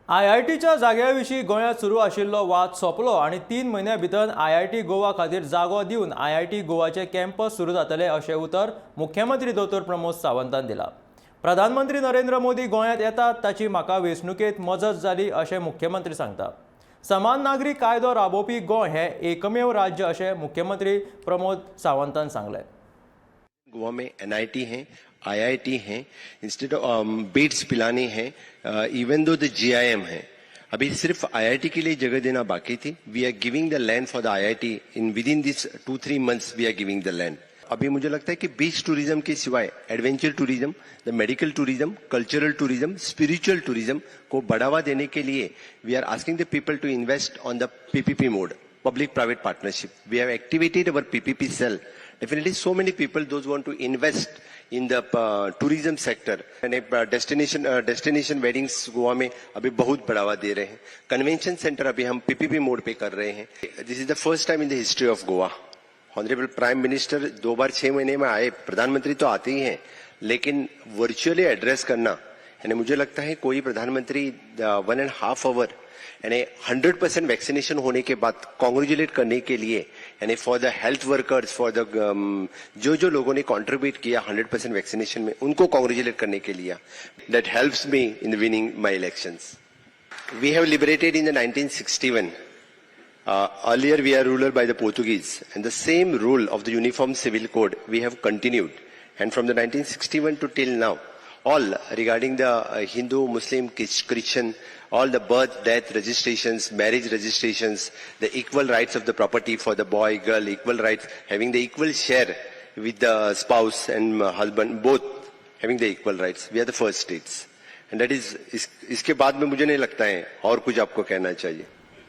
आयआयटीच्या जाग्याविशीं गोंयांत सुरू आशिल्लो वाद सोंपलो आनी 3 म्हयन्यां भितर आयआयटी गोवा खातीर जागो दिवन आयआयटी गोवाचे कॅम्पस सुरू जातले अशें उतर मुख्यमंत्री दोतोर प्रमोद सावंतान दिलां। प्रधानमंत्री नरेंद्र मोदी गोंयांत येतात ताची म्हाका वेंचणुकेंत मजत जाली अशें मुख्यमंत्री सांगता। समान नागरी कायदो राबोवपी गोंय हें एकमेव राज्य अशें मुख्यमंत्री प्रमोद सावंतान सांगलें। गोवा में एनआईटी हैं, आईआईटी हैं, इंस्टीट्यूट ऑफ बेड्स पिलाने हैं, इवन दो द जीआईएम है। अभी सिर्फ आईआईटी के लिए जगह देना बाकी थी। We are giving the land for the IIT in within this 2-3 months we are giving the land. अभी मुझे लगता है कि बीच टूरिज्म के सिवाय adventure tourism, the medical tourism, cultural tourism, spiritual tourism को बढ़ावा देने के लिए we are asking the people to invest on the PPP mode, public private partnership. We have activated our PPP cell. Definitely so many people those want to invest in the tourism sector and destination weddings Goa में अभी बहुत बढ़ावा दे रहे हैं। Convention centre अभी हम PPP mode पे कर रहे हैं। This is the first time in the history of Goa. Honourable prime minister 2 बार 6 महीने में आए, प्रधानमंत्री तो आते ही हैं, लेकिन वर्चुअली एड्रेस करना, यानी मुझे लगता है कोई प्रधानमंत्री 1.5 आवर यानी 100% वैक्सीनेशन होने के बाद कॉन्ग्रेचुलेट करने के लिए, यानी for the health workers, for the जो लोगों ने कंट्रीब्यूट किया 100% वैक्सीनेशन में, उनको कॉन्ग्रेचुलेट करने के लिए, that helps me in winning my elections. We have liberated in the 1961। Earlier we are ruled by the Portuguese, and the same rule of the Uniform Civil Code we have continued, and from the 1961 to till now, all regarding the Hindu, Muslim, Christian, all the birth, death registrations, marriage registrations, the equal rights of the property for the boy, girl, equal rights, having the equal share with the spouse and husband, both having the equal rights. We are the first states, and that is इसके बाद में मुझे नहीं लगता है और कुछ आपको कहना चाहिए।